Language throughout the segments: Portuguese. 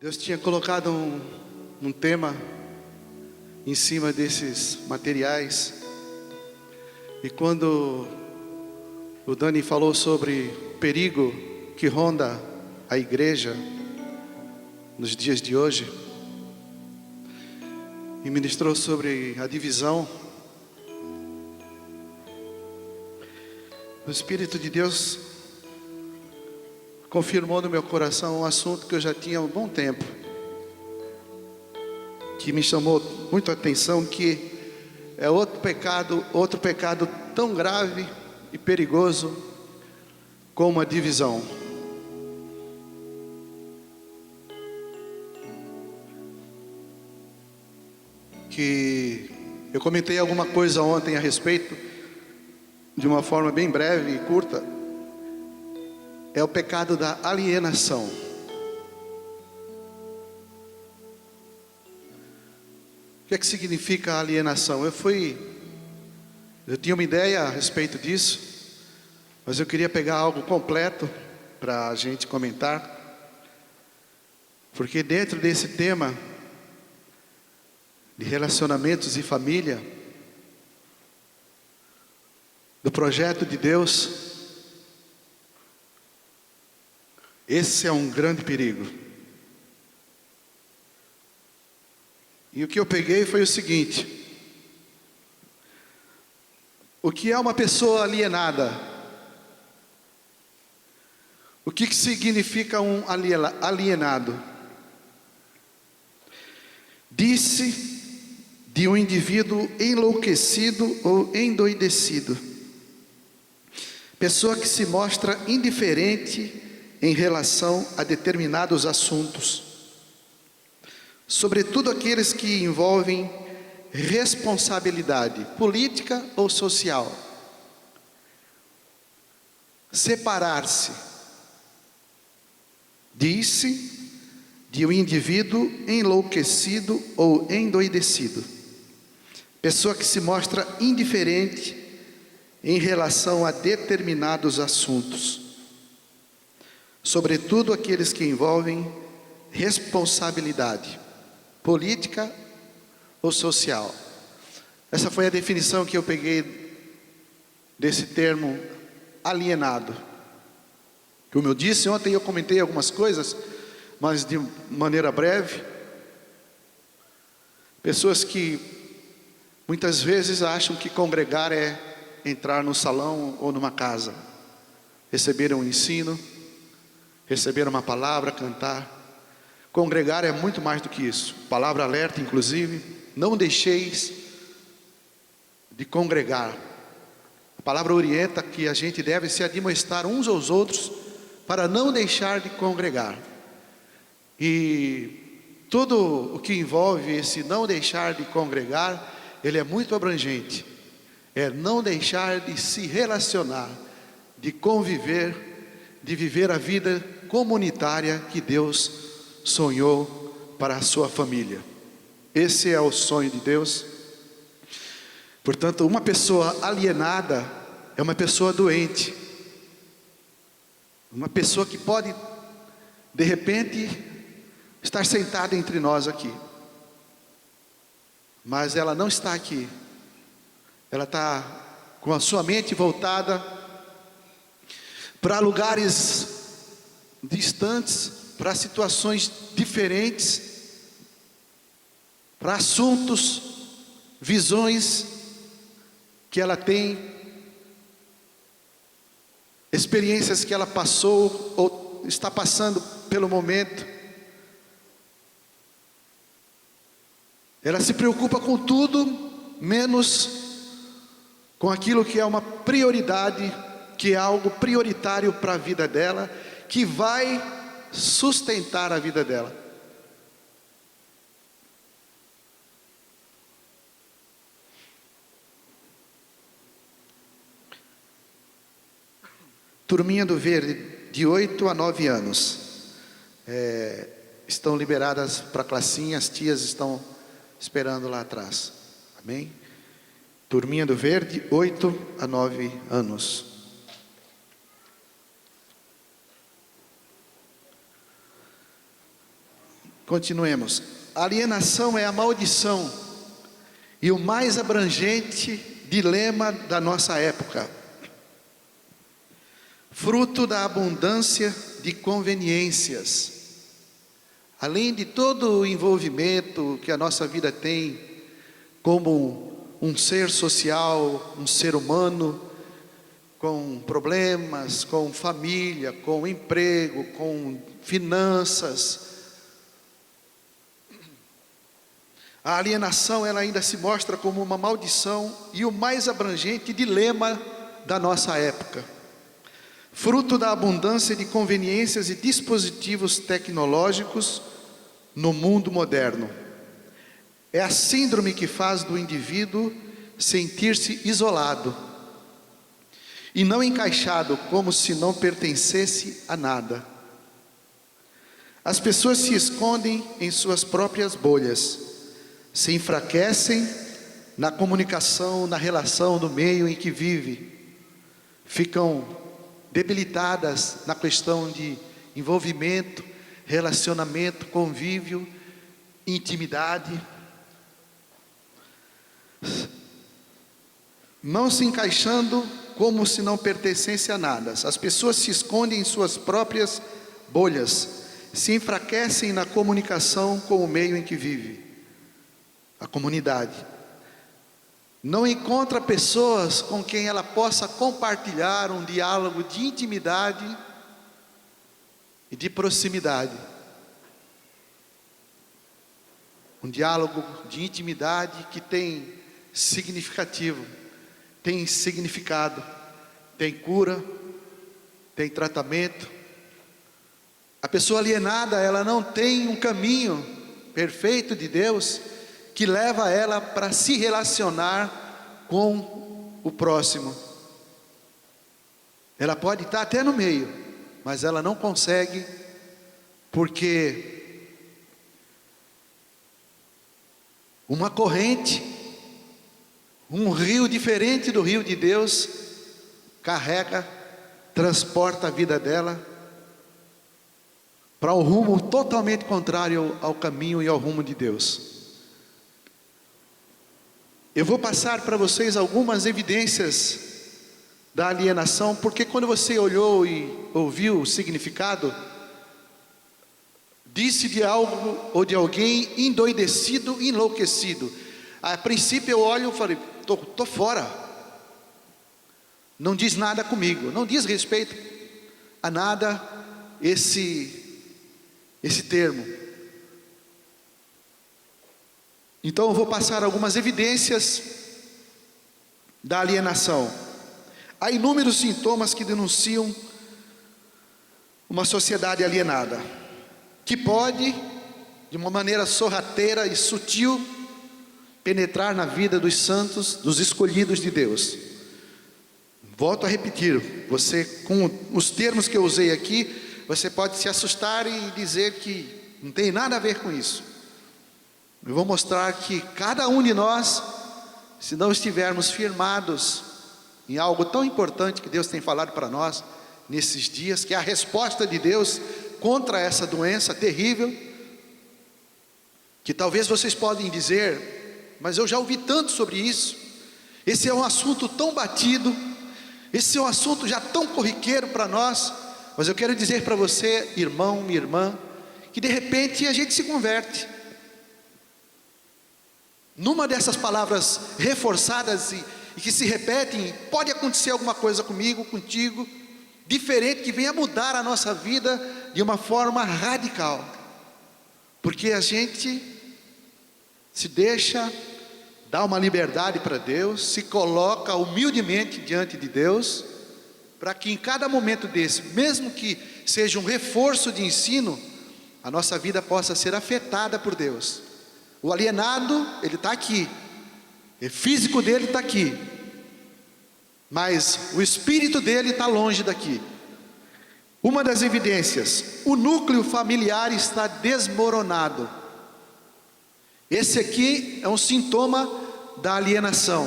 Deus tinha colocado um tema em cima desses materiais. E quando o Dani falou sobre o perigo que ronda a igreja nos dias de hoje, e ministrou sobre a divisão, o Espírito de Deus confirmou no meu coração um assunto que eu já tinha há um bom tempo, que me chamou muito a atenção, que é outro pecado tão grave e perigoso como a divisão. Que eu comentei alguma coisa ontem a respeito, de uma forma bem breve e curta. É o pecado da alienação. O que é que significa alienação? Eu tinha uma ideia a respeito disso, mas eu queria pegar algo completo para a gente comentar, porque dentro desse tema de relacionamentos e família, do projeto de Deus, esse é um grande perigo. E o que eu peguei foi o seguinte: o que é uma pessoa alienada? O que significa um alienado? Disse de um indivíduo enlouquecido ou endoidecido, pessoa que se mostra indiferente em relação a determinados assuntos, sobretudo aqueles que envolvem responsabilidade política ou social. Separar-se, disse de um indivíduo enlouquecido ou endoidecido, pessoa que se mostra indiferente em relação a determinados assuntos, sobretudo aqueles que envolvem responsabilidade política ou social. Essa foi a definição que eu peguei desse termo alienado. Como eu disse ontem, eu comentei algumas coisas, mas de maneira breve. Pessoas que muitas vezes acham que congregar é entrar no salão ou numa casa, receber um ensino, receber uma palavra, cantar. Congregar é muito mais do que isso. Palavra alerta, inclusive: não deixeis de congregar. A palavra orienta que a gente deve se admoestar uns aos outros para não deixar de congregar. E tudo o que envolve esse não deixar de congregar, ele é muito abrangente. É não deixar de se relacionar, de conviver, de viver a vida comunitária que Deus sonhou para a sua família. Esse é o sonho de Deus. Portanto, uma pessoa alienada é uma pessoa doente, uma pessoa que pode, de repente, estar sentada entre nós aqui, mas ela não está aqui. Ela está com a sua mente voltada para lugares distantes, para situações diferentes, para assuntos, visões que ela tem, experiências que ela passou ou está passando pelo momento. Ela se preocupa com tudo, menos com aquilo que é uma prioridade, que é algo prioritário para a vida dela, que vai sustentar a vida dela. Turminha do Verde, de 8 a 9 anos, estão liberadas para a classinha, as tias estão esperando lá atrás. Amém? Turminha do Verde, 8 a 9 anos. Continuemos. A alienação é a maldição e o mais abrangente dilema da nossa época, fruto da abundância de conveniências. Além de todo o envolvimento que a nossa vida tem como um ser social, um ser humano, com problemas, com família, com emprego, com finanças, a alienação ela ainda se mostra como uma maldição e o mais abrangente dilema da nossa época, fruto da abundância de conveniências e dispositivos tecnológicos no mundo moderno. É a síndrome que faz do indivíduo sentir-se isolado e não encaixado, como se não pertencesse a nada. As pessoas se escondem em suas próprias bolhas, se enfraquecem na comunicação, na relação do meio em que vive, ficam debilitadas na questão de envolvimento, relacionamento, convívio, intimidade, não se encaixando como se não pertencesse a nada. As pessoas se escondem em suas próprias bolhas, se enfraquecem na comunicação com o meio em que vive, a comunidade. Não encontra pessoas com quem ela possa compartilhar um diálogo de intimidade e de proximidade. Um diálogo de intimidade que tem significativo, tem significado, tem cura, tem tratamento. A pessoa alienada, ela não tem um caminho perfeito de Deus que leva ela para se relacionar com o próximo. Ela pode estar até no meio, mas ela não consegue, porque uma corrente, um rio diferente do rio de Deus, carrega, transporta a vida dela para um rumo totalmente contrário ao caminho e ao rumo de Deus. Eu vou passar para vocês algumas evidências da alienação, porque quando você olhou e ouviu o significado, disse de algo ou de alguém endoidecido, enlouquecido. A princípio eu olho e falei, tô fora, não diz nada comigo, não diz respeito a nada esse termo. Então eu vou passar algumas evidências da alienação. Há inúmeros sintomas que denunciam uma sociedade alienada, que pode, de uma maneira sorrateira e sutil, penetrar na vida dos santos, dos escolhidos de Deus. Volto a repetir, você, com os termos que eu usei aqui, você pode se assustar e dizer que não tem nada a ver com isso. Eu vou mostrar que cada um de nós, se não estivermos firmados em algo tão importante que Deus tem falado para nós nesses dias, que é a resposta de Deus contra essa doença terrível, que talvez vocês podem dizer, mas eu já ouvi tanto sobre isso, esse é um assunto tão batido, esse é um assunto já tão corriqueiro para nós, mas eu quero dizer para você, irmão, minha irmã, que de repente a gente se converte. Numa dessas palavras reforçadas e que se repetem, pode acontecer alguma coisa comigo, contigo, diferente, que venha mudar a nossa vida de uma forma radical, porque a gente se deixa dar uma liberdade para Deus, se coloca humildemente diante de Deus, para que em cada momento desse, mesmo que seja um reforço de ensino, a nossa vida possa ser afetada por Deus. O alienado, ele está aqui, o físico dele está aqui, mas o espírito dele está longe daqui. Uma das evidências, o núcleo familiar está desmoronado. Esse aqui é um sintoma da alienação.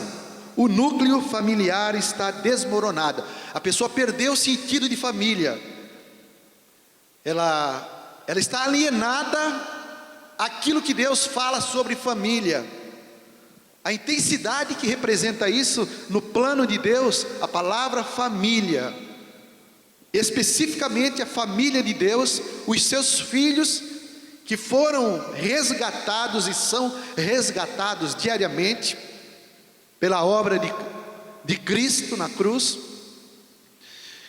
O núcleo familiar está desmoronado. A pessoa perdeu o sentido de família. Ela está alienada aquilo que Deus fala sobre família, a intensidade que representa isso no plano de Deus, a palavra família, especificamente a família de Deus, os seus filhos que foram resgatados e são resgatados diariamente pela obra de Cristo na cruz.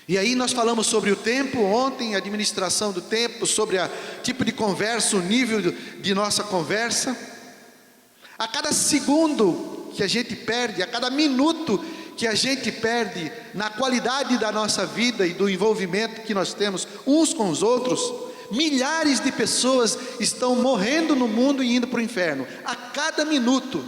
E aí nós falamos sobre o tempo ontem, a administração do tempo, sobre o tipo de conversa, o nível de nossa conversa. A cada segundo que a gente perde, a cada minuto que a gente perde na qualidade da nossa vida e do envolvimento que nós temos uns com os outros, milhares de pessoas estão morrendo no mundo e indo para o inferno, a cada minuto.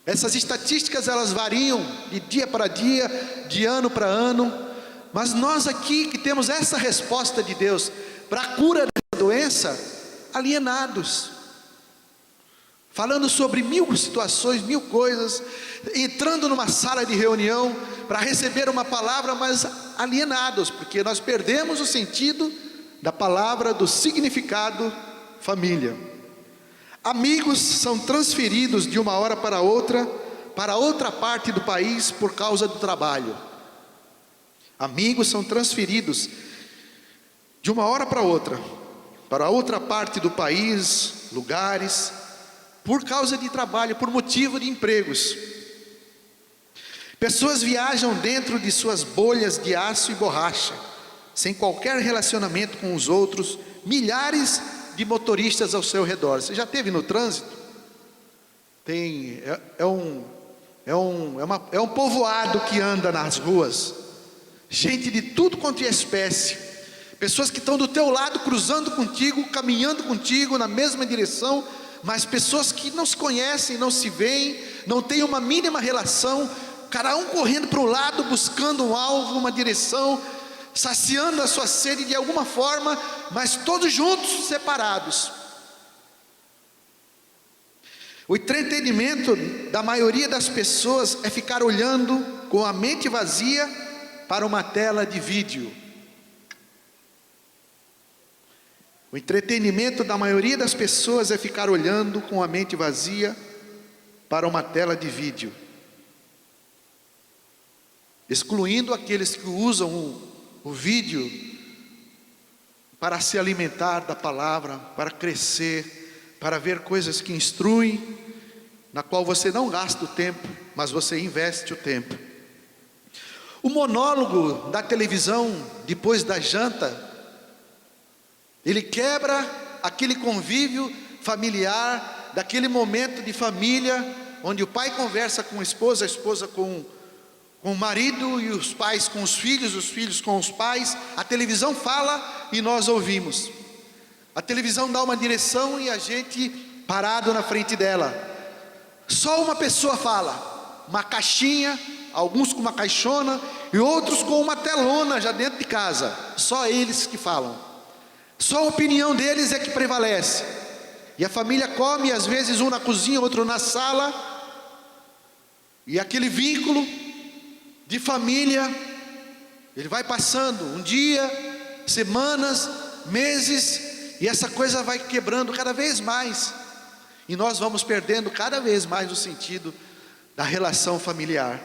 Essas estatísticas elas variam de dia para dia, de ano para ano, mas nós aqui que temos essa resposta de Deus para a cura dessa doença, alienados, falando sobre mil situações, mil coisas, entrando numa sala de reunião para receber uma palavra, mas alienados, porque nós perdemos o sentido da palavra, do significado família. Amigos são transferidos de uma hora para outra parte do país por causa do trabalho. Amigos são transferidos de uma hora para outra parte do país, lugares, por causa de trabalho, por motivo de empregos. Pessoas viajam dentro de suas bolhas de aço e borracha, sem qualquer relacionamento com os outros, milhares de motoristas ao seu redor. Você já esteve no trânsito? É um povoado que anda nas ruas, gente de tudo quanto é espécie, pessoas que estão do teu lado, cruzando contigo, caminhando contigo na mesma direção, mas pessoas que não se conhecem, não se veem, não têm uma mínima relação, cada um correndo para um lado, buscando um alvo, uma direção, saciando a sua sede de alguma forma, mas todos juntos, separados. O entretenimento da maioria das pessoas é ficar olhando com a mente vazia para uma tela de vídeo. O entretenimento da maioria das pessoas é ficar olhando com a mente vazia para uma tela de vídeo, excluindo aqueles que usam o vídeo para se alimentar da palavra, para crescer, para ver coisas que instruem, na qual você não gasta o tempo, mas você investe o tempo. O monólogo da televisão depois da janta, ele quebra aquele convívio familiar, daquele momento de família, onde o pai conversa com a esposa com o marido, e os pais com os filhos com os pais. A televisão fala e nós ouvimos. A televisão dá uma direção e a gente parado na frente dela. Só uma pessoa fala, uma caixinha, alguns com uma caixona e outros com uma telona já dentro de casa. Só eles que falam, só a opinião deles é que prevalece. E a família come, às vezes um na cozinha, outro na sala, e aquele vínculo de família, ele vai passando um dia, semanas, meses, e essa coisa vai quebrando cada vez mais, e nós vamos perdendo cada vez mais o sentido da relação familiar.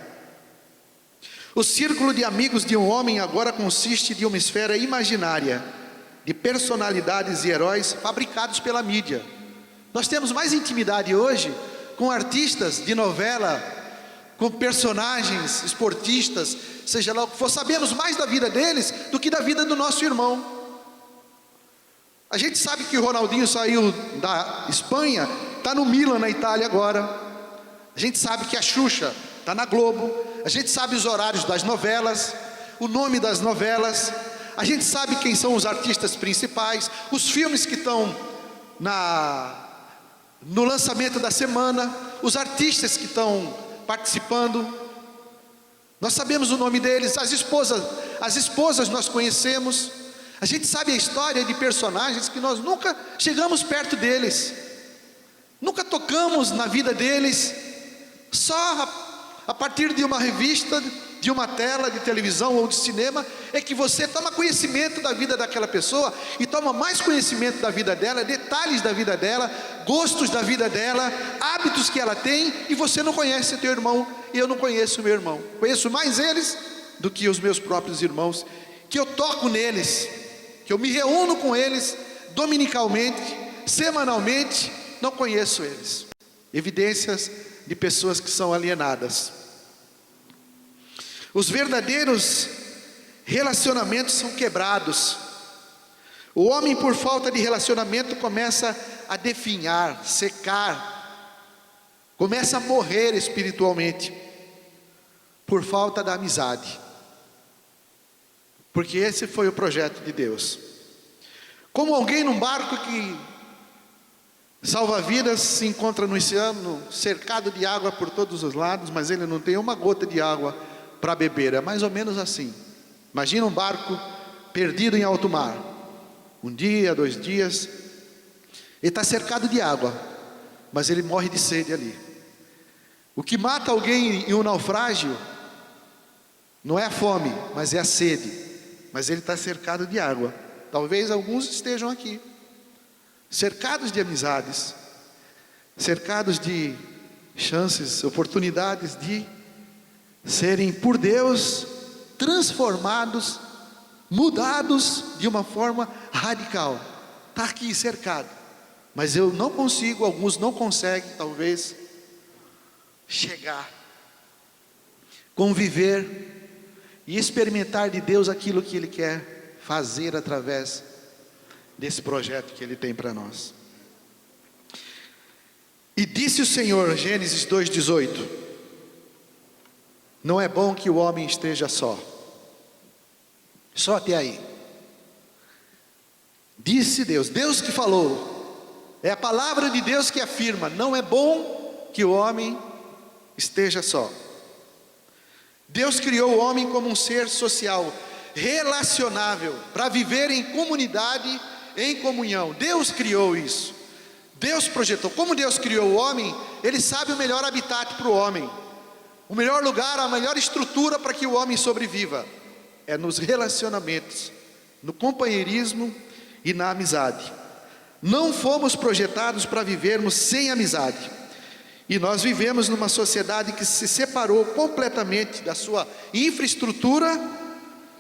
O círculo de amigos de um homem agora consiste de uma esfera imaginária, de personalidades e heróis fabricados pela mídia. Nós temos mais intimidade hoje com artistas de novela, com personagens esportistas, seja lá o que for. Sabemos mais da vida deles do que da vida do nosso irmão. A gente sabe que o Ronaldinho saiu da Espanha, está no Milan, na Itália agora. A gente sabe que a Xuxa está na Globo. A gente sabe os horários das novelas, o nome das novelas. A gente sabe quem são os artistas principais, os filmes que estão no lançamento da semana, os artistas que estão participando. Nós sabemos o nome deles. As esposas nós conhecemos. A gente sabe a história de personagens que nós nunca chegamos perto deles, nunca tocamos na vida deles, só a partir de uma revista, de uma tela de televisão ou de cinema, é que você toma conhecimento da vida daquela pessoa, e toma mais conhecimento da vida dela, detalhes da vida dela, gostos da vida dela, hábitos que ela tem, e você não conhece teu irmão, e eu não conheço meu irmão. Conheço mais eles do que os meus próprios irmãos, que eu toco neles, que eu me reúno com eles dominicalmente, semanalmente, não conheço eles. Evidências de pessoas que são alienadas. Os verdadeiros relacionamentos são quebrados. O homem, por falta de relacionamento, começa a definhar, secar, começa a morrer espiritualmente, por falta da amizade. Porque esse foi o projeto de Deus. Como alguém num barco que salva-vidas se encontra no oceano, cercado de água por todos os lados, mas ele não tem uma gota de água para beber. É mais ou menos assim. Imagina um barco perdido em alto mar, um dia, 2 dias, ele está cercado de água, mas ele morre de sede ali. O que mata alguém em um naufrágio não é a fome, mas é a sede. Mas ele está cercado de água. Talvez alguns estejam aqui, cercados de amizades, cercados de chances, oportunidades de serem por Deus transformados, mudados de uma forma radical. Está aqui cercado, mas eu não consigo, alguns não conseguem talvez chegar, conviver e experimentar de Deus aquilo que Ele quer fazer através desse projeto que Ele tem para nós. E disse o Senhor, Gênesis 2:18, não é bom que o homem esteja só. Só até aí. Disse Deus, Deus que falou, é a palavra de Deus que afirma, não é bom que o homem esteja só. Deus criou o homem como um ser social, relacionável, para viver em comunidade, em comunhão. Deus criou isso. Deus projetou. Como Deus criou o homem, Ele sabe o melhor habitat para o homem, o melhor lugar, a melhor estrutura para que o homem sobreviva. É nos relacionamentos, no companheirismo e na amizade. Não fomos projetados para vivermos sem amizade. E nós vivemos numa sociedade que se separou completamente da sua infraestrutura,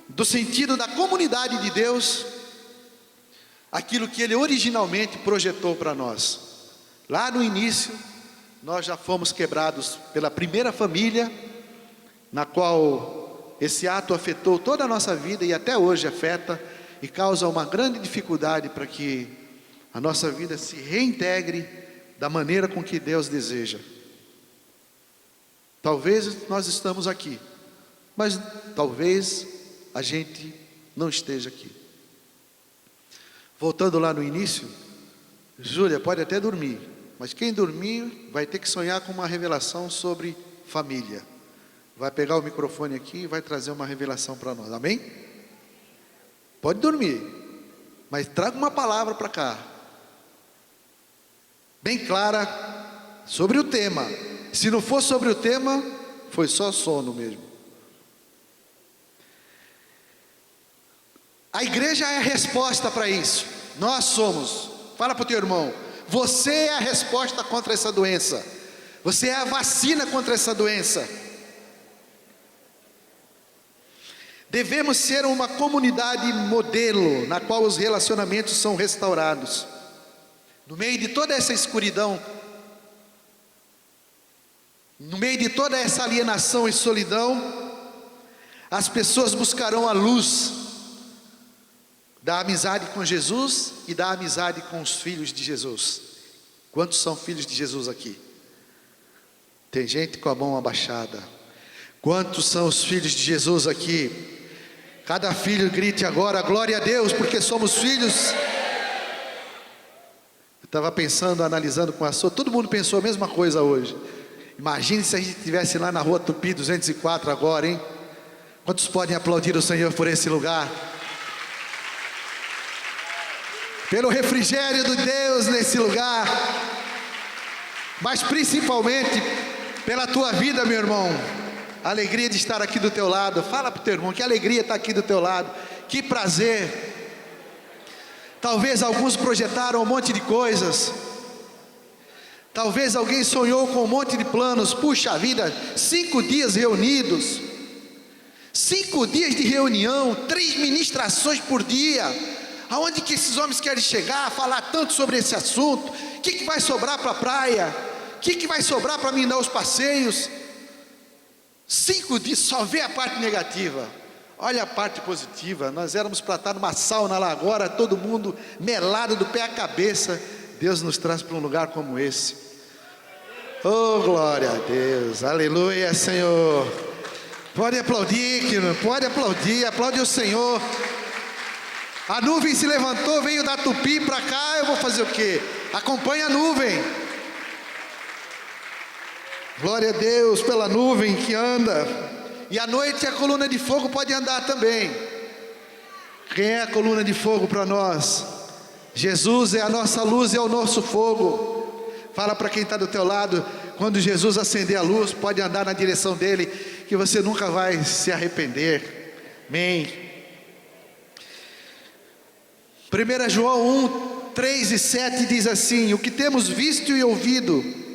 do sentido da comunidade de Deus, aquilo que Ele originalmente projetou para nós. Lá no início, nós já fomos quebrados pela primeira família, na qual esse ato afetou toda a nossa vida e até hoje afeta e causa uma grande dificuldade para que a nossa vida se reintegre da maneira com que Deus deseja. Talvez nós estamos aqui, mas talvez a gente não esteja aqui. Voltando lá no início, Júlia pode até dormir, mas quem dormir vai ter que sonhar com uma revelação sobre família. Vai pegar o microfone aqui e vai trazer uma revelação para nós, amém? Pode dormir, mas traga uma palavra para cá, bem clara, sobre o tema. Se não for sobre o tema, foi só sono mesmo. A igreja é a resposta para isso. Nós somos. Fala para o teu irmão, você é a resposta contra essa doença. Você é a vacina contra essa doença. Devemos ser uma comunidade modelo, na qual os relacionamentos são restaurados. No meio de toda essa escuridão, no meio de toda essa alienação e solidão, as pessoas buscarão a luz da amizade com Jesus e da amizade com os filhos de Jesus. Quantos são filhos de Jesus aqui? Tem gente com a mão abaixada. Quantos são os filhos de Jesus aqui? Cada filho grite agora, glória a Deus, porque somos filhos. Eu estava pensando, analisando com a sua, todo mundo pensou a mesma coisa hoje. Imagine se a gente estivesse lá na rua Tupi 204 agora, hein? Quantos podem aplaudir o Senhor por esse lugar? Pelo refrigério de Deus nesse lugar, mas principalmente pela tua vida, meu irmão. A alegria de estar aqui do teu lado. Fala para o teu irmão, que alegria estar aqui do teu lado. Que prazer. Talvez alguns projetaram um monte de coisas. Talvez alguém sonhou com um monte de planos. Puxa vida, 5 dias reunidos. 5 dias de reunião, 3 ministrações por dia. Aonde que esses homens querem chegar, falar tanto sobre esse assunto? O que vai sobrar para a praia? O que vai sobrar para mim dar os passeios? 5 dias, só vê a parte negativa. Olha a parte positiva. Nós éramos para estar numa sauna lá agora, todo mundo melado do pé à cabeça. Deus nos traz para um lugar como esse. Oh, glória a Deus, aleluia, Senhor. Pode aplaudir, querido, pode aplaudir, aplaude o Senhor. A nuvem se levantou, veio da Tupi para cá, eu vou fazer o quê? Acompanha a nuvem. Glória a Deus pela nuvem que anda. E à noite a coluna de fogo pode andar também. Quem é a coluna de fogo para nós? Jesus é a nossa luz e é o nosso fogo. Fala para quem está do teu lado, quando Jesus acender a luz, pode andar na direção dele, que você nunca vai se arrepender. Amém. 1 João 1, 3 e 7 diz assim: o que temos visto e ouvido,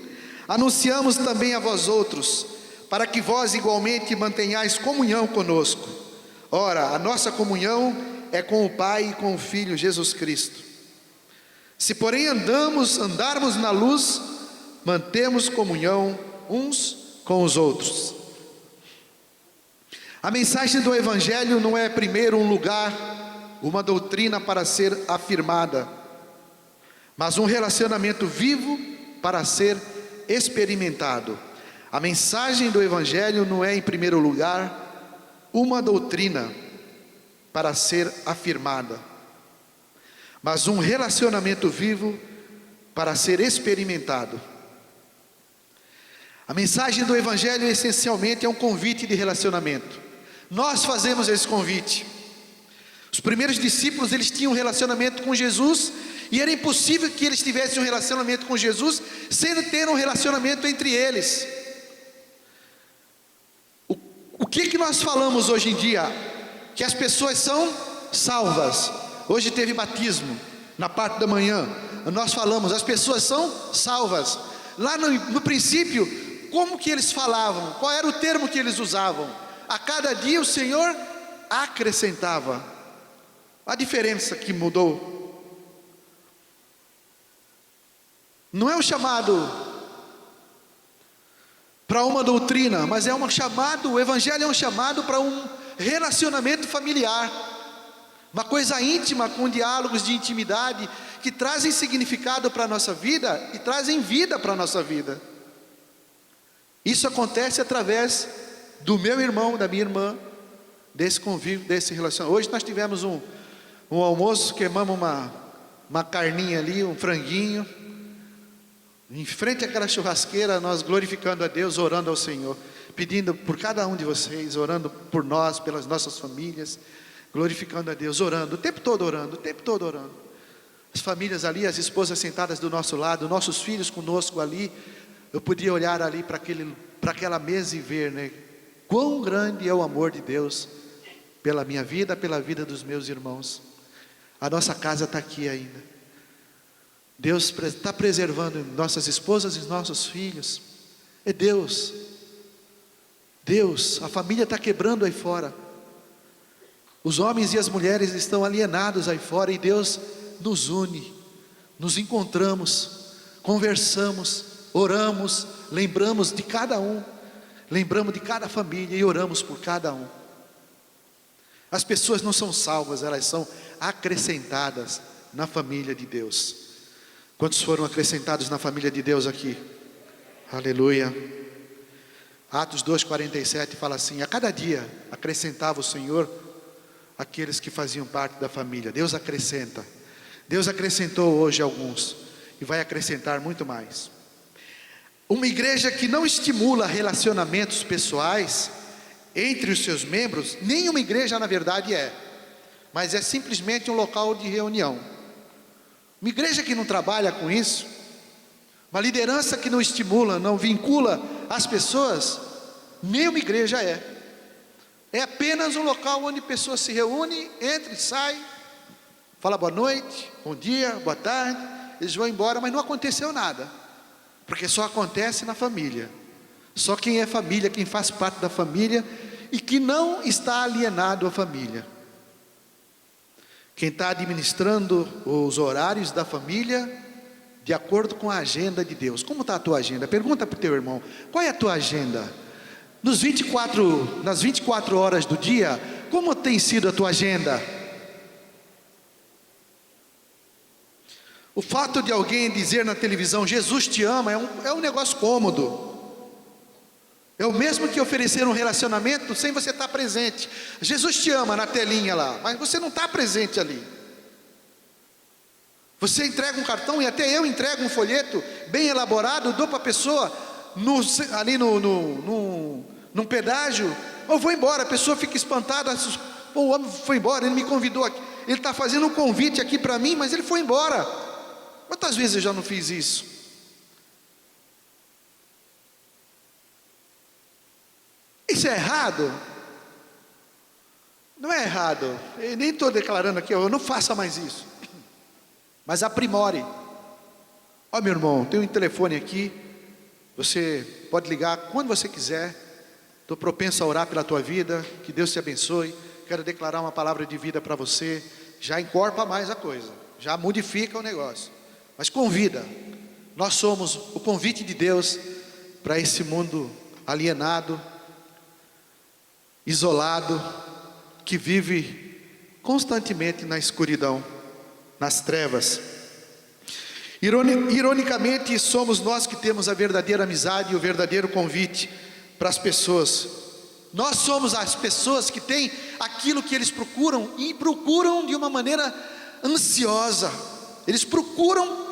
anunciamos também a vós outros, para que vós igualmente mantenhais comunhão conosco. Ora, a nossa comunhão é com o Pai e com o Filho Jesus Cristo. Se porém andarmos na luz, mantemos comunhão uns com os outros. A mensagem do Evangelho não é primeiro um lugar, uma doutrina para ser afirmada, mas um relacionamento vivo para ser experimentado. A mensagem do Evangelho não é em primeiro lugar uma doutrina para ser afirmada, mas um relacionamento vivo para ser experimentado. A mensagem do Evangelho essencialmente é um convite de relacionamento. Nós fazemos esse convite. Os primeiros discípulos, eles tinham um relacionamento com Jesus, e era impossível que eles tivessem um relacionamento com Jesus sem ter um relacionamento entre eles. O que nós falamos hoje em dia? Que as pessoas são salvas. Hoje teve batismo, na parte da manhã, nós falamos, as pessoas são salvas. Lá no princípio, como que eles falavam? Qual era o termo que eles usavam? A cada dia o Senhor acrescentava. A diferença que mudou. Não é um chamado para uma doutrina, mas é um chamado, o Evangelho é um chamado para um relacionamento familiar. Uma coisa íntima, com diálogos de intimidade, que trazem significado para a nossa vida e trazem vida para a nossa vida. Isso acontece através do meu irmão, da minha irmã, desse convívio, desse relacionamento. Hoje nós tivemos um almoço, queimamos uma carninha ali, um franguinho, em frente àquela churrasqueira, nós glorificando a Deus, orando ao Senhor, pedindo por cada um de vocês, orando por nós, pelas nossas famílias, glorificando a Deus, orando, o tempo todo orando, o tempo todo orando. As famílias ali, as esposas sentadas do nosso lado, nossos filhos conosco ali. Eu podia olhar ali para aquela mesa e ver, né, quão grande é o amor de Deus pela minha vida, pela vida dos meus irmãos. A nossa casa está aqui ainda. Deus está preservando nossas esposas e nossos filhos. É Deus. Deus, a família está quebrando aí fora. Os homens e as mulheres estão alienados aí fora, e Deus nos une, nos encontramos, conversamos, oramos, lembramos de cada um, lembramos de cada família e oramos por cada um. As pessoas não são salvas, elas são acrescentadas na família de Deus. Quantos foram acrescentados na família de Deus aqui? Aleluia. Atos 2,47 fala assim: a cada dia acrescentava o Senhor aqueles que faziam parte da família. Deus acrescenta. Deus acrescentou hoje alguns e vai acrescentar muito mais. Uma igreja que não estimula relacionamentos pessoais entre os seus membros, nenhuma igreja na verdade é, mas é simplesmente um local de reunião. Uma igreja que não trabalha com isso, uma liderança que não estimula, não vincula as pessoas, nem uma igreja é. É apenas um local onde pessoas se reúnem, entram e saem, fala boa noite, bom dia, boa tarde, eles vão embora, mas não aconteceu nada, porque só acontece na família. Só quem é família, quem faz parte da família e que não está alienado à família, quem está administrando os horários da família de acordo com a agenda de Deus. Como está a tua agenda? Pergunta para o teu irmão, qual é a tua agenda? Nas 24 horas do dia, como tem sido a tua agenda? O fato de alguém dizer na televisão, Jesus te ama, é um negócio cômodo. É o mesmo que oferecer um relacionamento sem você estar presente. Jesus te ama na telinha lá, mas você não está presente ali. Você entrega um cartão, e até eu entrego um folheto bem elaborado, dou para a pessoa, ali num pedágio, eu vou embora, a pessoa fica espantada, pô, o homem foi embora, ele me convidou aqui, ele está fazendo um convite aqui para mim, mas ele foi embora. Quantas vezes eu já não fiz isso? Isso é errado? Não é errado, eu nem estou declarando aqui, eu não faça mais isso, mas aprimore. Ó, meu irmão, tem um telefone aqui, você pode ligar quando você quiser, estou propenso a orar pela tua vida, que Deus te abençoe, quero declarar uma palavra de vida para você, já encorpa mais a coisa, já modifica o negócio, mas convida. Nós somos o convite de Deus para esse mundo alienado, isolado, que vive constantemente na escuridão, nas trevas. Ironicamente, somos nós que temos a verdadeira amizade e o verdadeiro convite para as pessoas. Nós somos as pessoas que têm aquilo que eles procuram, e procuram de uma maneira ansiosa. Eles procuram,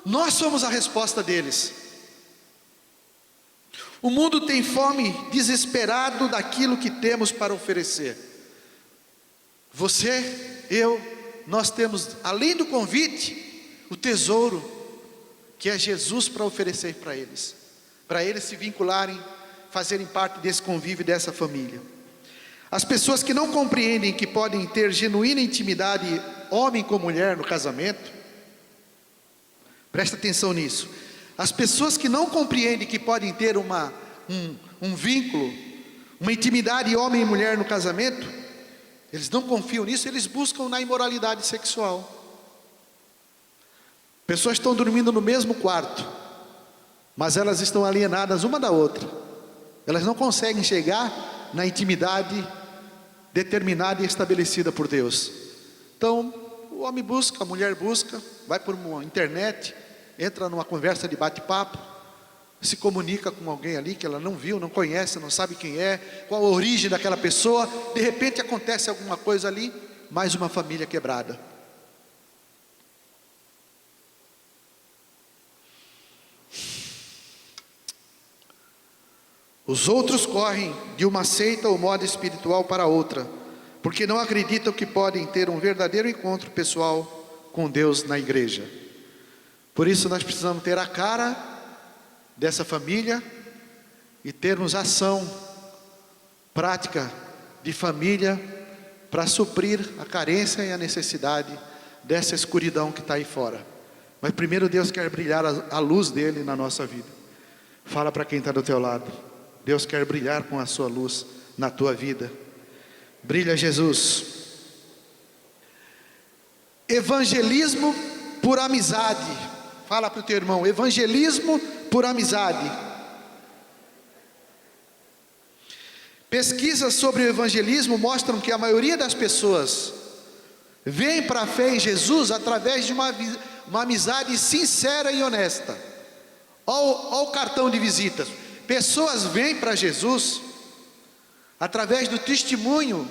nós somos a resposta deles. O mundo tem fome, desesperado daquilo que temos para oferecer. Você, eu, nós temos, além do convite, o tesouro, que é Jesus, para oferecer para eles se vincularem, fazerem parte desse convívio, dessa família. As pessoas que não compreendem que podem ter genuína intimidade, homem com mulher, no casamento, presta atenção nisso. As pessoas que não compreendem que podem ter um vínculo, uma intimidade homem e mulher no casamento, eles não confiam nisso, eles buscam na imoralidade sexual. Pessoas estão dormindo no mesmo quarto, mas elas estão alienadas uma da outra. Elas não conseguem chegar na intimidade determinada e estabelecida por Deus. Então, o homem busca, a mulher busca, vai por uma internet, entra numa conversa de bate-papo, se comunica com alguém ali que ela não viu, não conhece, não sabe quem é, qual a origem daquela pessoa. De repente acontece alguma coisa ali, mais uma família quebrada. Os outros correm de uma seita ou moda espiritual para outra, porque não acreditam que podem ter um verdadeiro encontro pessoal com Deus na igreja. Por isso nós precisamos ter a cara dessa família e termos ação prática de família para suprir a carência e a necessidade dessa escuridão que está aí fora. Mas primeiro Deus quer brilhar a luz dele na nossa vida. Fala para quem está do teu lado: Deus quer brilhar com a sua luz na tua vida. Brilha Jesus. Evangelismo por amizade. Fala para o teu irmão: evangelismo por amizade. Pesquisas sobre o evangelismo mostram que a maioria das pessoas vem para a fé em Jesus através de uma amizade sincera e honesta. Olha o cartão de visitas. Pessoas vêm para Jesus através do testemunho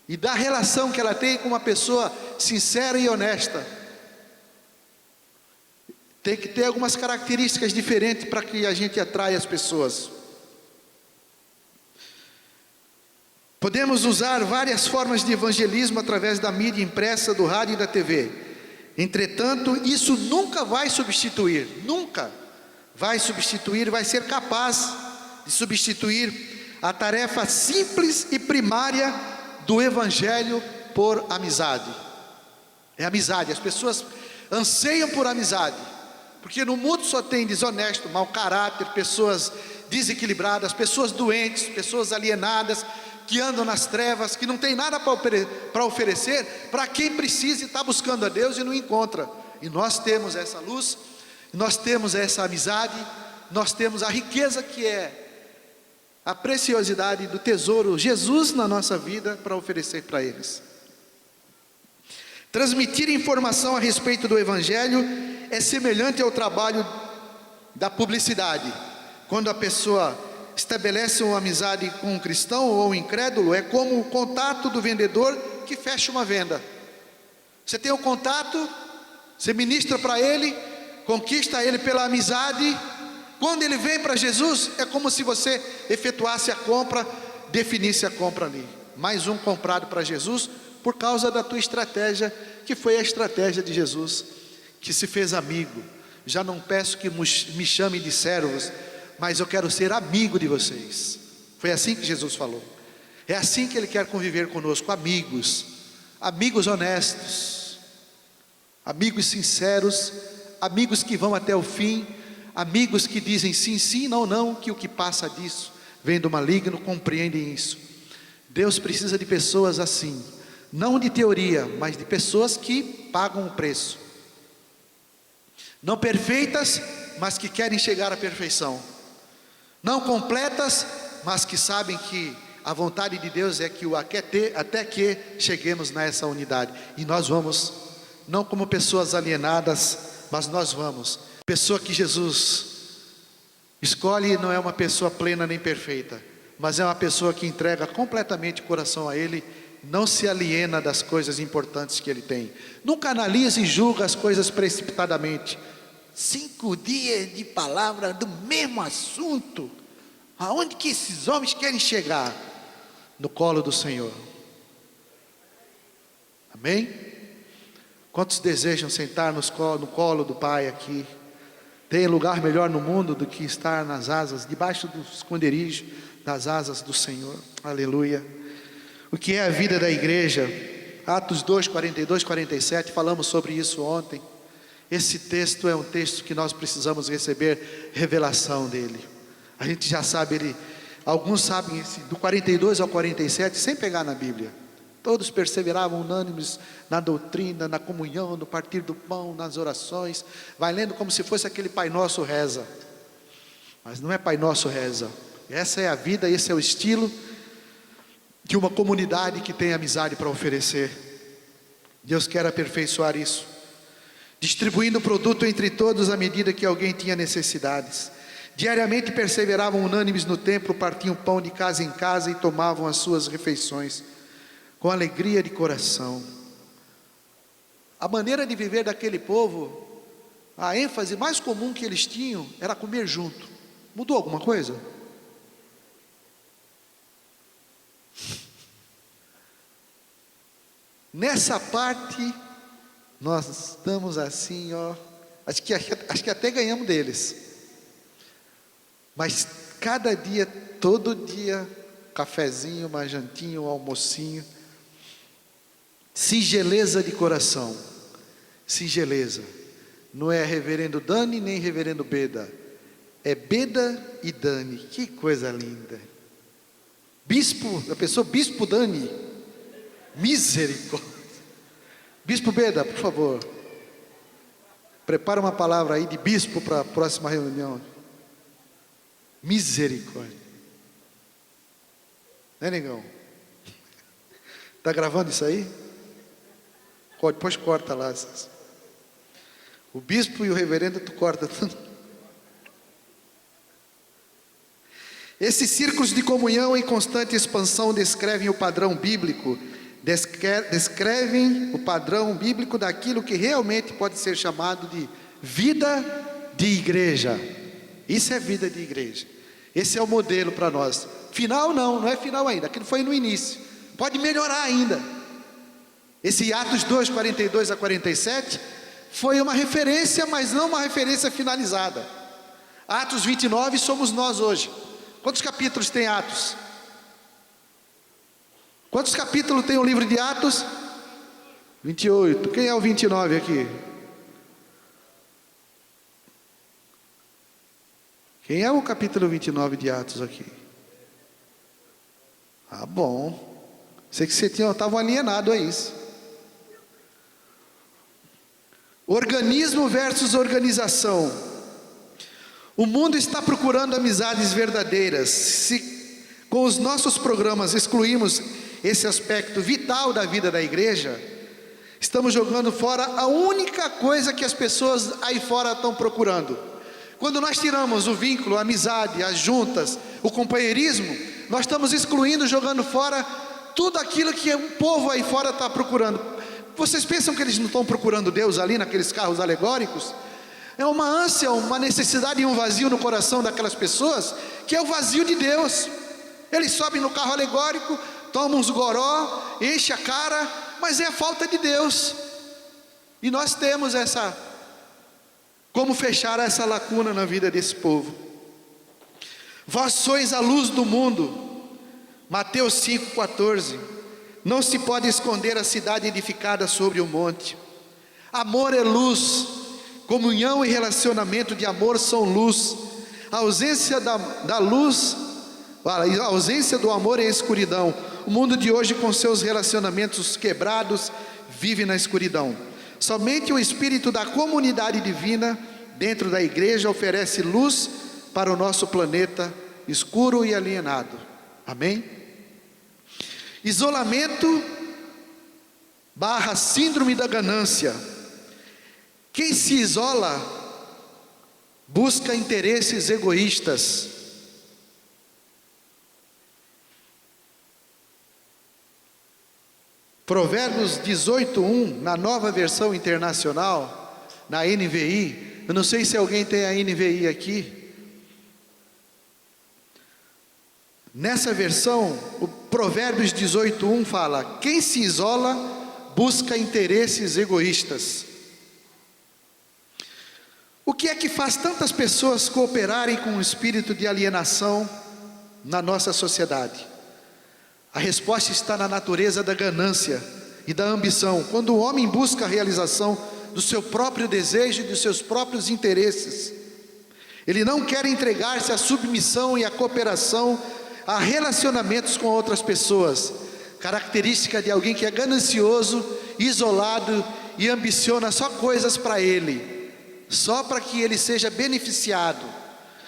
e da relação que ela tem com uma pessoa sincera e honesta. Tem que ter algumas características diferentes para que a gente atraia as pessoas. Podemos usar várias formas de evangelismo através da mídia impressa, do rádio e da TV. Entretanto, isso nunca vai substituir, vai ser capaz de substituir a tarefa simples e primária do evangelho por amizade. É amizade, as pessoas anseiam por amizade, porque no mundo só tem desonesto, mau caráter, pessoas desequilibradas, pessoas doentes, pessoas alienadas, que andam nas trevas, que não tem nada para oferecer para quem precisa e está buscando a Deus e não encontra. E nós temos essa luz, nós temos essa amizade, nós temos a riqueza que é a preciosidade do tesouro Jesus na nossa vida para oferecer para eles. Transmitir informação a respeito do evangelho é semelhante ao trabalho da publicidade. Quando a pessoa estabelece uma amizade com um cristão ou um incrédulo, é como o contato do vendedor que fecha uma venda. Você tem o contato, você ministra para ele, conquista ele pela amizade. Quando ele vem para Jesus, é como se você efetuasse a compra, definisse a compra ali. Mais um comprado para Jesus, por causa da tua estratégia, que foi a estratégia de Jesus, que se fez amigo. Já não peço que me chame de servos, mas eu quero ser amigo de vocês. Foi assim que Jesus falou. É assim que Ele quer conviver conosco, amigos, amigos honestos, amigos sinceros, amigos que vão até o fim, amigos que dizem sim, sim, não, não, que o que passa disso vem do maligno, compreendem isso. Deus precisa de pessoas assim, não de teoria, mas de pessoas que pagam o preço. Não perfeitas, mas que querem chegar à perfeição. Não completas, mas que sabem que a vontade de Deus é que até que cheguemos nessa unidade. E nós vamos, não como pessoas alienadas, mas nós vamos. Pessoa que Jesus escolhe não é uma pessoa plena nem perfeita, mas é uma pessoa que entrega completamente o coração a Ele, não se aliena das coisas importantes que Ele tem. Nunca analisa e julga as coisas precipitadamente. 5 dias de palavra do mesmo assunto. Aonde que esses homens querem chegar? No colo do Senhor. Amém? Quantos desejam sentar no colo do Pai aqui? Tem lugar melhor no mundo do que estar nas asas, debaixo do esconderijo das asas do Senhor. Aleluia. O que é a vida da igreja? Atos 2, 42, 47, falamos sobre isso ontem. Esse texto é um texto que nós precisamos receber revelação dele. A gente já sabe alguns sabem esse, do 42 ao 47, sem pegar na Bíblia. Todos perseveravam unânimes na doutrina, na comunhão, no partir do pão, nas orações. Vai lendo como se fosse aquele Pai Nosso reza. Mas não é Pai Nosso reza. Essa é a vida, esse é o estilo de uma comunidade que tem amizade para oferecer. Deus quer aperfeiçoar isso, distribuindo o produto entre todos à medida que alguém tinha necessidades. Diariamente perseveravam unânimes no templo, partiam pão de casa em casa e tomavam as suas refeições com alegria de coração. A maneira de viver daquele povo, a ênfase mais comum que eles tinham era comer junto. Mudou alguma coisa? Nessa parte nós estamos assim, ó. Acho que até ganhamos deles. Mas cada dia, todo dia, cafezinho, uma jantinha, um almocinho. Singeleza de coração. Singeleza. Não é reverendo Dani nem reverendo Beda. É Beda e Dani. Que coisa linda. Bispo, a pessoa Bispo Dani. Misericórdia. Bispo Beda, por favor. Prepara uma palavra aí de bispo para a próxima reunião. Misericórdia. Né, negão? Está gravando isso aí? Depois corta lá. O bispo e o reverendo tu corta tudo. Esses círculos de comunhão em constante expansão descrevem o padrão bíblico. Descrevem o padrão bíblico daquilo que realmente pode ser chamado de vida de igreja. Isso é vida de igreja. Esse é o modelo para nós. Final não é final ainda. Aquilo foi no início. Pode melhorar ainda. Esse Atos 2, 42 a 47 foi uma referência, mas não uma referência finalizada. Atos 29 somos nós hoje. Quantos capítulos tem Atos? Quantos capítulos tem o livro de Atos? 28. Quem é o 29 aqui? Quem é o capítulo 29 de Atos aqui? Ah, bom. Sei que você estava alienado a isso. Organismo versus organização. O mundo está procurando amizades verdadeiras. Se com os nossos programas excluímos esse aspecto vital da vida da igreja, estamos jogando fora a única coisa que as pessoas aí fora estão procurando. Quando nós tiramos o vínculo, a amizade, as juntas, o companheirismo, nós estamos excluindo, jogando fora tudo aquilo que o povo aí fora está procurando. Vocês pensam que eles não estão procurando Deus ali naqueles carros alegóricos? É uma ânsia, uma necessidade e um vazio no coração daquelas pessoas, que é o vazio de Deus. Eles sobem no carro alegórico, tomam uns goró, enchem a cara, mas é a falta de Deus. E nós temos como fechar essa lacuna na vida desse povo. Vós sois a luz do mundo. Mateus 5,14. Não se pode esconder a cidade edificada sobre o monte. Amor é luz. Comunhão e relacionamento de amor são luz. A ausência da luz, a ausência do amor é escuridão. O mundo de hoje, com seus relacionamentos quebrados, vive na escuridão. Somente o Espírito da comunidade divina dentro da igreja oferece luz para o nosso planeta escuro e alienado. Amém? Isolamento / síndrome da ganância. Quem se isola busca interesses egoístas. Provérbios 18:1, na Nova Versão Internacional, na NVI. Eu não sei se alguém tem a NVI aqui. Nessa versão, o Provérbios 18:1 fala: quem se isola busca interesses egoístas. O que é que faz tantas pessoas cooperarem com o espírito de alienação na nossa sociedade? A resposta está na natureza da ganância e da ambição. Quando o homem busca a realização do seu próprio desejo e dos seus próprios interesses, ele não quer entregar-se à submissão e à cooperação, a relacionamentos com outras pessoas. Característica de alguém que é ganancioso, isolado e ambiciona só coisas para ele, só para que ele seja beneficiado.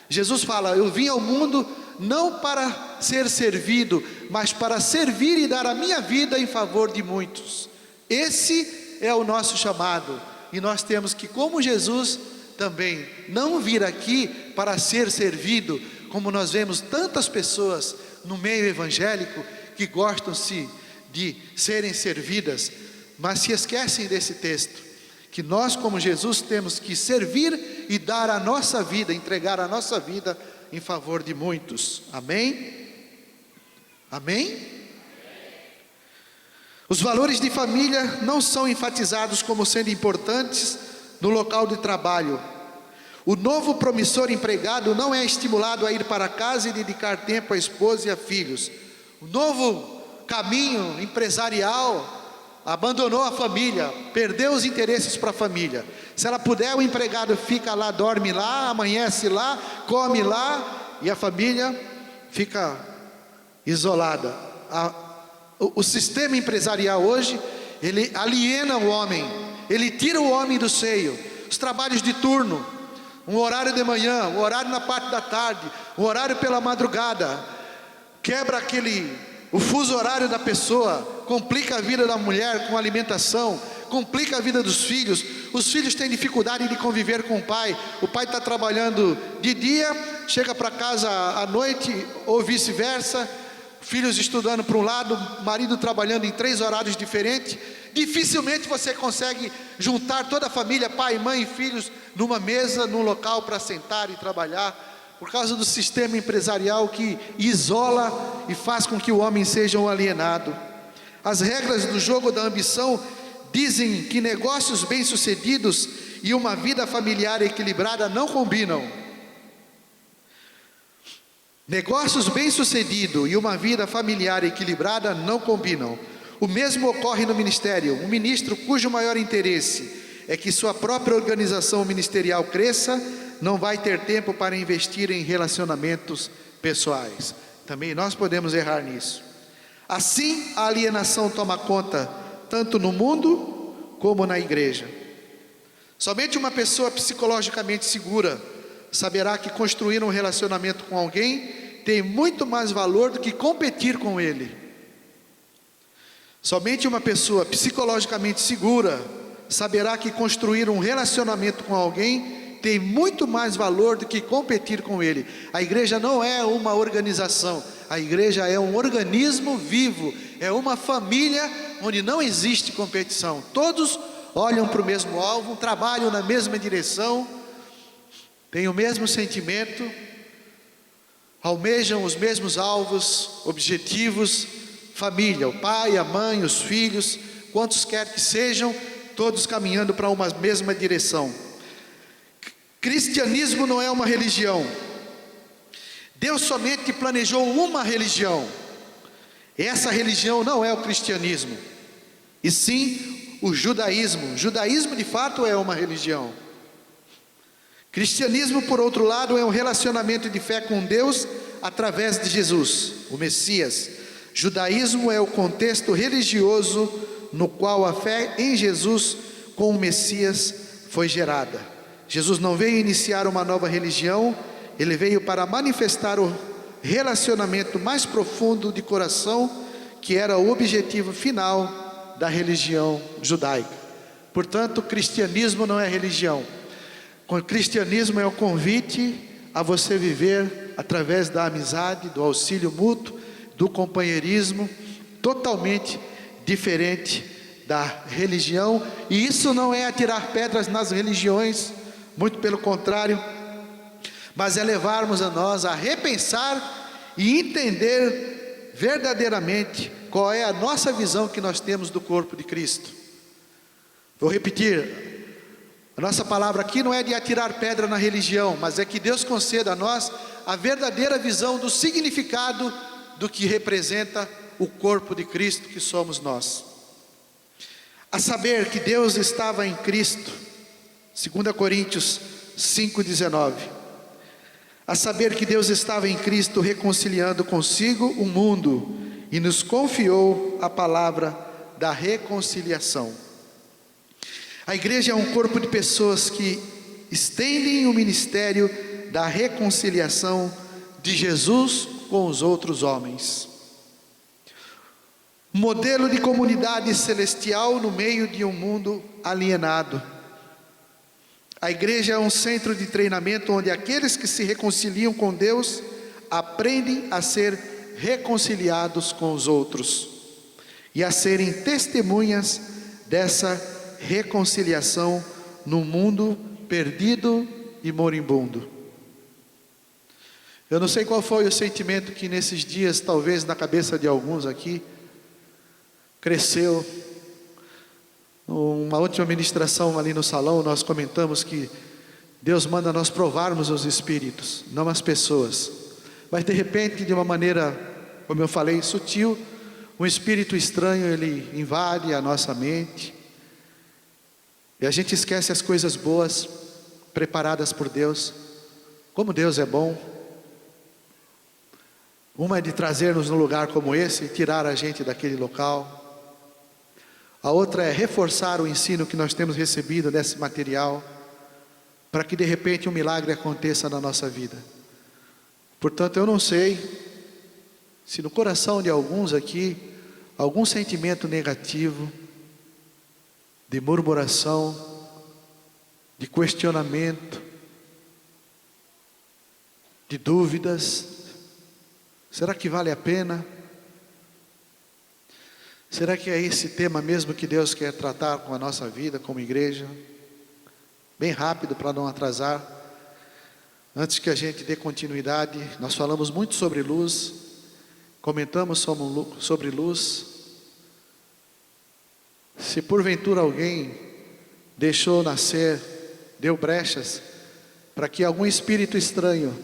Jesus fala: eu vim ao mundo não para ser servido, mas para servir e dar a minha vida em favor de muitos. Esse é o nosso chamado, e nós temos que, como Jesus também, não vir aqui para ser servido, como nós vemos tantas pessoas no meio evangélico que gostam-se de serem servidas, mas se esquecem desse texto, que nós, como Jesus, temos que servir e dar a nossa vida, entregar a nossa vida em favor de muitos. Amém? Amém? Os valores de família não são enfatizados como sendo importantes no local de trabalho. O novo promissor empregado não é estimulado a ir para casa e dedicar tempo à esposa e a filhos. O novo caminho empresarial abandonou a família, perdeu os interesses para a família. Se ela puder, o empregado fica lá, dorme lá, amanhece lá, come lá, e a família fica isolada. O sistema empresarial hoje, ele aliena o homem, ele tira o homem do seio. Os trabalhos de turno, um horário de manhã, um horário na parte da tarde, um horário pela madrugada, quebra o fuso horário da pessoa, complica a vida da mulher com alimentação, complica a vida dos filhos. Os filhos têm dificuldade de conviver com o pai está trabalhando de dia, chega para casa à noite, ou vice-versa, filhos estudando para um lado, marido trabalhando em 3 horários diferentes. Dificilmente você consegue juntar toda a família, pai, mãe e filhos, numa mesa, num local para sentar e trabalhar, por causa do sistema empresarial que isola e faz com que o homem seja um alienado. As regras do jogo da ambição dizem que negócios bem-sucedidos e uma vida familiar equilibrada não combinam. Negócios bem-sucedidos e uma vida familiar equilibrada não combinam. O mesmo ocorre no ministério. Um ministro cujo maior interesse é que sua própria organização ministerial cresça, não vai ter tempo para investir em relacionamentos pessoais. Também nós podemos errar nisso. Assim, a alienação toma conta tanto no mundo como na igreja. Somente uma pessoa psicologicamente segura saberá que construir um relacionamento com alguém tem muito mais valor do que competir com ele. Somente uma pessoa psicologicamente segura saberá que construir um relacionamento com alguém tem muito mais valor do que competir com ele. A igreja não é uma organização, a igreja é um organismo vivo, é uma família onde não existe competição. Todos olham para o mesmo alvo, trabalham na mesma direção, têm o mesmo sentimento, almejam os mesmos alvos, objetivos. Família, o pai, a mãe, os filhos, quantos quer que sejam, todos caminhando para uma mesma direção. Cristianismo não é uma religião. Deus somente planejou uma religião. Essa religião não é o cristianismo, e sim o judaísmo. O judaísmo de fato é uma religião. Cristianismo, por outro lado, é um relacionamento de fé com Deus através de Jesus, o Messias. Judaísmo é o contexto religioso no qual a fé em Jesus com o Messias foi gerada. Jesus não veio iniciar uma nova religião, ele veio para manifestar o relacionamento mais profundo de coração, que era o objetivo final da religião judaica. Portanto, o cristianismo não é religião. O cristianismo é o convite a você viver através da amizade, do auxílio mútuo, do companheirismo, totalmente diferente da religião. E isso não é atirar pedras nas religiões, muito pelo contrário, mas é levarmos a nós a repensar e entender verdadeiramente qual é a nossa visão que nós temos do corpo de Cristo. Vou repetir, a nossa palavra aqui não é de atirar pedra na religião, mas é que Deus conceda a nós a verdadeira visão do significado do que representa o corpo de Cristo que somos nós. A saber que Deus estava em Cristo, 2 Coríntios 5,19. A saber que Deus estava em Cristo reconciliando consigo o mundo e nos confiou a palavra da reconciliação. A igreja é um corpo de pessoas que estendem o ministério da reconciliação de Jesus com os outros homens. Modelo de comunidade celestial no meio de um mundo alienado. A igreja é um centro de treinamento onde aqueles que se reconciliam com Deus aprendem a ser reconciliados com os outros e a serem testemunhas dessa reconciliação no mundo perdido e moribundo. Eu não sei qual foi o sentimento que nesses dias, talvez na cabeça de alguns aqui, cresceu. Uma última ministração ali no salão, nós comentamos que Deus manda nós provarmos os espíritos, não as pessoas. Mas de repente, de uma maneira, como eu falei, sutil, um espírito estranho, ele invade a nossa mente, e a gente esquece as coisas boas, preparadas por Deus. Como Deus é bom. Uma é de trazer-nos num lugar como esse e tirar a gente daquele local. A outra é reforçar o ensino que nós temos recebido desse material, para que de repente um milagre aconteça na nossa vida. Portanto, eu não sei se no coração de alguns aqui, algum sentimento negativo, de murmuração, de questionamento, de dúvidas. Será que vale a pena? Será que é esse tema mesmo que Deus quer tratar com a nossa vida como igreja? Bem rápido para não atrasar. Antes que a gente dê continuidade, nós falamos muito sobre luz, comentamos sobre luz. Se porventura alguém deixou nascer, deu brechas para que algum espírito estranho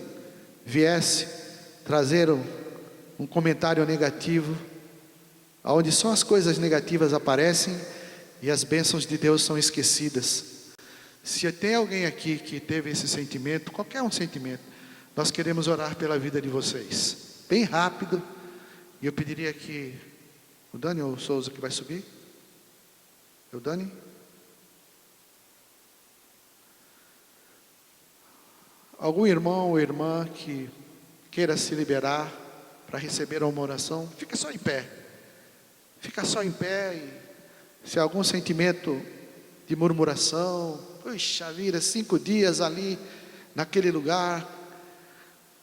viesse trazer um comentário negativo, onde só as coisas negativas aparecem e as bênçãos de Deus são esquecidas. Se tem alguém aqui que teve esse sentimento, qualquer um sentimento, nós queremos orar pela vida de vocês, bem rápido. E eu pediria que o Dani ou o Souza que vai subir? É o Dani? Algum irmão ou irmã que queira se liberar para receber uma oração, fica só em pé. Fica só em pé e se algum sentimento de murmuração, puxa vida, 5 dias ali naquele lugar,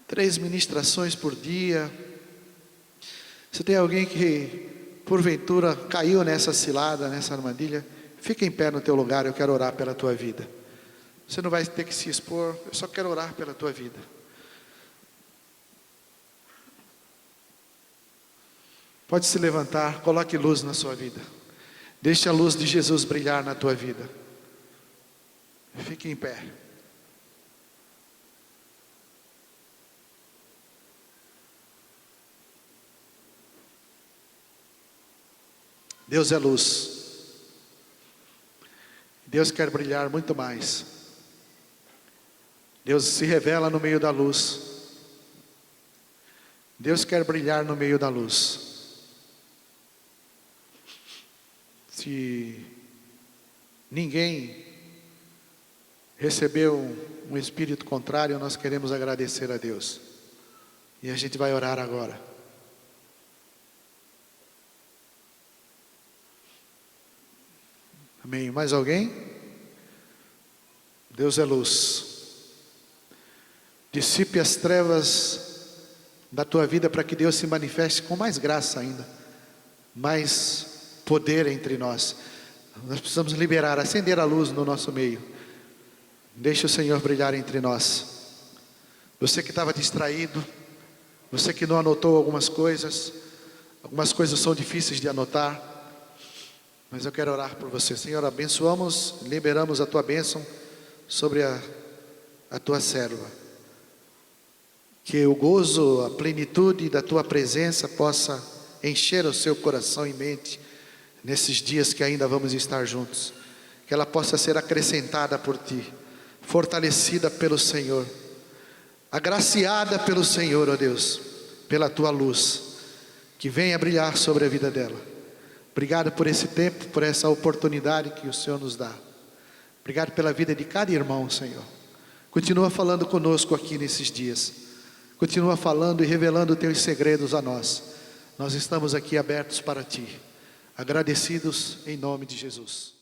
3 ministrações por dia. Se tem alguém que porventura caiu nessa cilada, nessa armadilha, fica em pé no teu lugar, eu quero orar pela tua vida. Você não vai ter que se expor, eu só quero orar pela tua vida. Pode se levantar, coloque luz na sua vida. Deixe a luz de Jesus brilhar na tua vida. Fique em pé. Deus é luz. Deus quer brilhar muito mais. Deus se revela no meio da luz. Deus quer brilhar no meio da luz. Se ninguém recebeu um espírito contrário, nós queremos agradecer a Deus. E a gente vai orar agora. Amém. Mais alguém? Deus é luz. Dissipe as trevas da tua vida para que Deus se manifeste com mais graça ainda, mais poder entre nós. Nós precisamos liberar, acender a luz no nosso meio. Deixe o Senhor brilhar entre nós. Você que estava distraído, você que não anotou algumas coisas são difíceis de anotar, mas eu quero orar por você. Senhor, abençoamos, liberamos a tua bênção sobre a tua serva. Que o gozo, a plenitude da tua presença possa encher o seu coração e mente nesses dias que ainda vamos estar juntos. Que ela possa ser acrescentada por ti, fortalecida pelo Senhor, agraciada pelo Senhor, ó Deus, pela tua luz, que venha brilhar sobre a vida dela. Obrigado por esse tempo, por essa oportunidade que o Senhor nos dá. Obrigado pela vida de cada irmão, Senhor. Continua falando conosco aqui nesses dias. Continua falando e revelando teus segredos a nós. Nós estamos aqui abertos para ti, agradecidos em nome de Jesus.